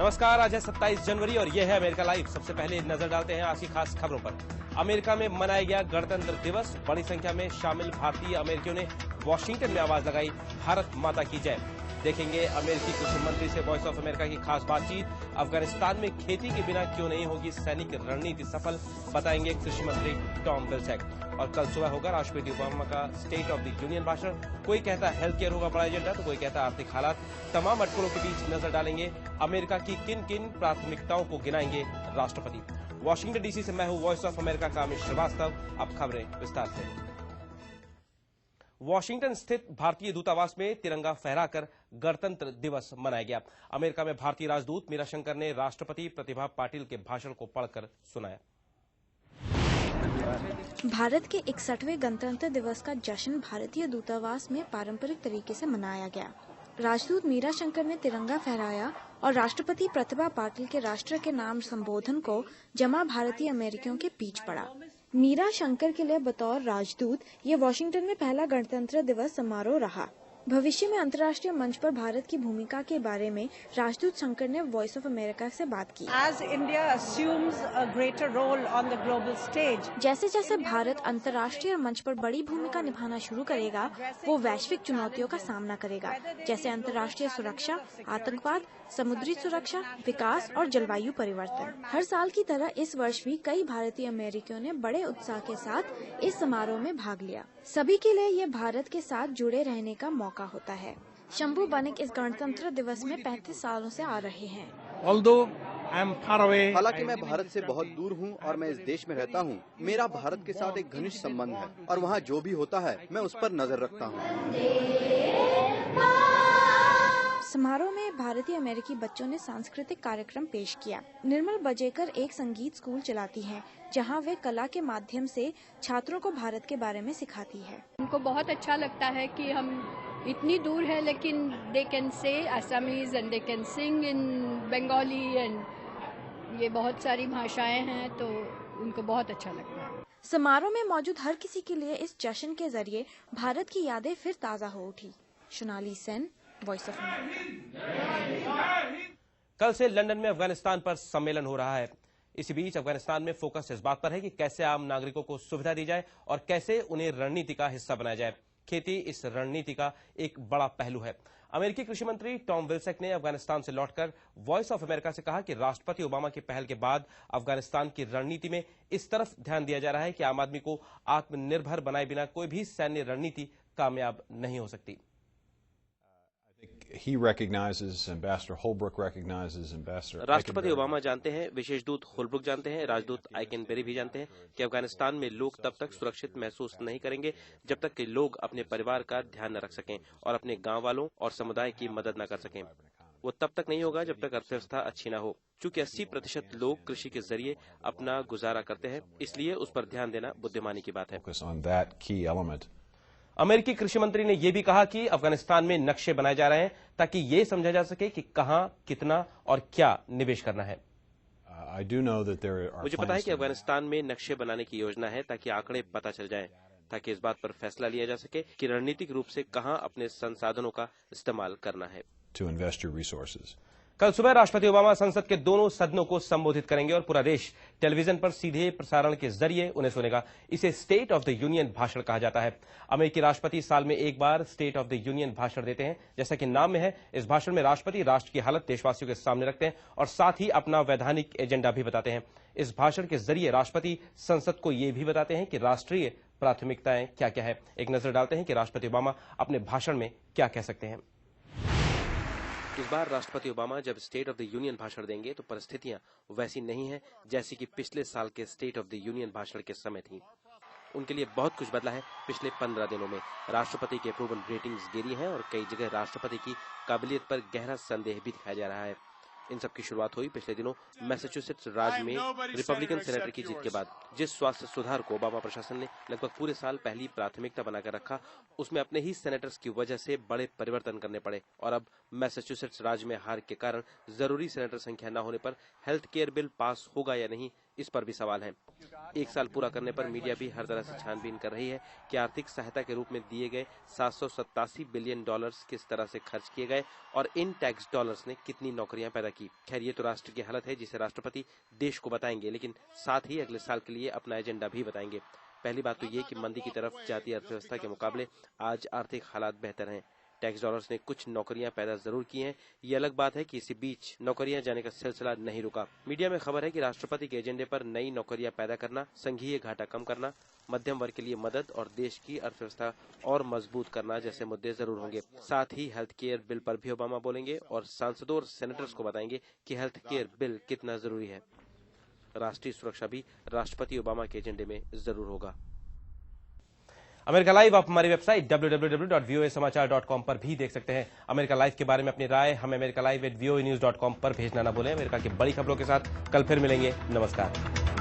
नमस्कार, आज है 27 जनवरी और यह है अमेरिका लाइव। सबसे पहले नजर डालते हैं आज की खास खबरों पर। अमेरिका में मनाया गया गणतंत्र दिवस। बड़ी संख्या में शामिल भारतीय अमेरिकियों ने वॉशिंगटन में आवाज लगाई, भारत माता की जय। देखेंगे अमेरिकी कृषि मंत्री से वॉइस ऑफ अमेरिका की खास बातचीत। अफगानिस्तान में खेती के बिना क्यों नहीं होगी सैनिक रणनीति सफल, बताएंगे कृषि मंत्री टॉम विल्सेक। और कल सुबह होगा राष्ट्रपति ओबामा का स्टेट ऑफ द यूनियन भाषण। कोई कहता है हेल्थ केयर होगा बड़ा एजेंडा, तो कोई कहता है आर्थिक हालात। तमाम अटकलों के बीच नजर डालेंगे अमेरिका की किन किन प्राथमिकताओं को गिनाएंगे राष्ट्रपति। वॉशिंगटन डीसी से मैं हूं वॉइस ऑफ अमेरिका का अमित श्रीवास्तव। अब खबरें विस्तार से। वॉशिंगटन स्थित भारतीय दूतावास में तिरंगा फहराकर गणतंत्र दिवस मनाया गया। अमेरिका में भारतीय राजदूत मीरा शंकर ने राष्ट्रपति प्रतिभा पाटिल के भाषण को पढ़कर सुनाया। भारत के 61वें गणतंत्र दिवस का जश्न भारतीय दूतावास में पारंपरिक तरीके से मनाया गया। राजदूत मीरा शंकर ने तिरंगा फहराया और राष्ट्रपति प्रतिभा पाटिल के राष्ट्र के नाम संबोधन को जमा भारतीय अमेरिकियों के बीच पड़ा। मीरा शंकर के लिए बतौर राजदूत ये वॉशिंगटन में पहला गणतंत्र दिवस समारोह रहा। भविष्य में अंतर्राष्ट्रीय मंच पर भारत की भूमिका के बारे में राजदूत शंकर ने वॉइस ऑफ अमेरिका से बात की। As India assumes a greater role on the global stage, जैसे जैसे भारत अंतर्राष्ट्रीय मंच पर बड़ी भूमिका निभाना शुरू करेगा, वो वैश्विक चुनौतियों का सामना करेगा, जैसे अंतर्राष्ट्रीय सुरक्षा, आतंकवाद, समुद्री सुरक्षा, विकास और जलवायु परिवर्तन। हर साल की तरह इस वर्ष भी कई भारतीय अमेरिकियों ने बड़े उत्साह के साथ इस समारोह में भाग लिया। सभी के लिए ये भारत के साथ जुड़े रहने का मौका होता है। शंभू बनिक इस गणतंत्र दिवस में 35 सालों से आ रहे हैं। हालांकि मैं भारत से बहुत दूर हूं और मैं इस देश में रहता हूं, मेरा भारत के साथ एक घनिष्ठ संबंध है और वहां जो भी होता है मैं उस पर नजर रखता हूं। समारोह में भारतीय अमेरिकी बच्चों ने सांस्कृतिक कार्यक्रम पेश किया। निर्मल बजेकर एक संगीत स्कूल चलाती हैं, जहां वे कला के माध्यम से छात्रों को भारत के बारे में सिखाती है। उनको बहुत अच्छा लगता है कि हम इतनी दूर है लेकिन they can say Assamese and they can sing in Bengali and ये बहुत सारी भाषाएं हैं, तो उनको बहुत अच्छा लगता है। समारोह में मौजूद हर किसी के लिए इस जश्न के जरिए भारत की यादें फिर ताज़ा हो उठी। Sonali Sen, voice of America. कल से लंदन में अफगानिस्तान पर सम्मेलन हो रहा है। इसी बीच अफगानिस्तान में फोकस इस बात पर है कि कैसे आम नागरिकों को सुविधा दी जाए और कैसे उन्हें रणनीति का हिस्सा बनाया जाए। खेती इस रणनीति का एक बड़ा पहलू है। अमेरिकी कृषि मंत्री टॉम विल्सेक ने अफगानिस्तान से लौटकर वॉइस ऑफ अमेरिका से कहा कि राष्ट्रपति ओबामा की पहल के बाद अफगानिस्तान की रणनीति में इस तरफ ध्यान दिया जा रहा है कि आम आदमी को आत्मनिर्भर बनाए बिना कोई भी सैन्य रणनीति कामयाब नहीं हो सकती। He recognizes, Ambassador Holbrooke recognizes, Ambassador राष्ट्रपति ओबामा जानते हैं, विशेष दूत होलब्रुक जानते हैं, राजदूत आइकेनबेरी भी जानते हैं कि अफगानिस्तान में लोग तब तक सुरक्षित महसूस नहीं करेंगे जब तक कि लोग अपने परिवार का ध्यान न रख सकें और अपने गांव वालों और समुदाय की मदद न कर सकें। वो तब तक नहीं होगा जब तक अर्थव्यवस्था अच्छी न हो। चूंकि 80% लोग कृषि के जरिए अपना गुजारा करते हैं, इसलिए उस पर ध्यान देना बुद्धिमानी की बात है। अमेरिकी कृषि मंत्री ने यह भी कहा कि अफगानिस्तान में नक्शे बनाए जा रहे हैं ताकि ये समझा जा सके कि कहां, कितना और क्या निवेश करना है। मुझे पता है कि अफगानिस्तान में नक्शे बनाने की योजना है ताकि आंकड़े पता चल जाएं, ताकि इस बात पर फैसला लिया जा सके कि रणनीतिक रूप से कहां अपने संसाधनों का इस्तेमाल करना है। कल सुबह राष्ट्रपति ओबामा संसद के दोनों सदनों को संबोधित करेंगे और पूरा देश टेलीविजन पर सीधे प्रसारण के जरिए उन्हें सुनेगा। इसे स्टेट ऑफ द यूनियन भाषण कहा जाता है। अमेरिकी राष्ट्रपति साल में एक बार स्टेट ऑफ द यूनियन भाषण देते हैं। जैसा कि नाम में है, इस भाषण में राष्ट्रपति राष्ट्र की हालत देशवासियों के सामने रखते हैं और साथ ही अपना वैधानिक एजेंडा भी बताते हैं। इस भाषण के जरिए राष्ट्रपति संसद को ये भी बताते हैं कि राष्ट्रीय प्राथमिकताएं क्या क्या है। एक नजर डालते हैं कि राष्ट्रपति ओबामा अपने भाषण में क्या कह सकते हैं। इस बार राष्ट्रपति ओबामा जब स्टेट ऑफ द यूनियन भाषण देंगे तो परिस्थितियां वैसी नहीं है जैसी कि पिछले साल के स्टेट ऑफ द यूनियन भाषण के समय थी। उनके लिए बहुत कुछ बदला है। पिछले 15 दिनों में राष्ट्रपति के अप्रूवल रेटिंग्स गिरी हैं और कई जगह राष्ट्रपति की काबिलियत पर गहरा संदेह भी दिखाया जा रहा है। इन सब की शुरुआत हुई पिछले दिनों मैसाचुसेट्स राज्य में रिपब्लिकन सेनेटर की जीत के बाद। जिस स्वास्थ्य सुधार को ओबामा प्रशासन ने लगभग पूरे साल पहली प्राथमिकता बनाकर रखा, उसमें अपने ही सेनेटर्स की वजह से बड़े परिवर्तन करने पड़े और अब मैसाचुसेट्स राज्य में हार के कारण जरूरी सेनेटर संख्या न होने पर हेल्थ केयर बिल पास होगा या नहीं, इस पर भी सवाल हैं। 1 साल पूरा करने पर मीडिया भी हर तरह से छानबीन कर रही है कि आर्थिक सहायता के रूप में दिए गए 787 बिलियन डॉलर्स किस तरह से खर्च किए गए और इन टैक्स डॉलर्स ने कितनी नौकरियां पैदा की। खैर, ये तो राष्ट्र की हालत है जिसे राष्ट्रपति देश को बताएंगे, लेकिन साथ ही अगले साल के लिए अपना एजेंडा भी बताएंगे। पहली बात तो ये कि मंदी की तरफ जाती अर्थव्यवस्था के मुकाबले आज आर्थिक हालात बेहतर हैं। टैक्स डॉलर्स ने कुछ नौकरियां पैदा जरूर की हैं। ये अलग बात है कि इसी बीच नौकरियां जाने का सिलसिला नहीं रुका। मीडिया में खबर है कि राष्ट्रपति के एजेंडे पर नई नौकरियां पैदा करना, संघीय घाटा कम करना, मध्यम वर्ग के लिए मदद और देश की अर्थव्यवस्था और मजबूत करना जैसे मुद्दे जरूर होंगे। साथ ही हेल्थ केयर बिल पर भी ओबामा बोलेंगे और सांसदों और सेनेटर्स को बताएंगे कि हेल्थ केयर बिल कितना जरूरी है। राष्ट्रीय सुरक्षा भी राष्ट्रपति ओबामा के एजेंडे में जरूर होगा। अमेरिका लाइव आप हमारी वेबसाइट www.voasamachaar.com पर भी देख सकते हैं। अमेरिका लाइव के बारे में अपनी राय हमें americalive@voanews.com पर भेजना ना भूलें। अमेरिका की बड़ी खबरों के साथ कल फिर मिलेंगे। नमस्कार।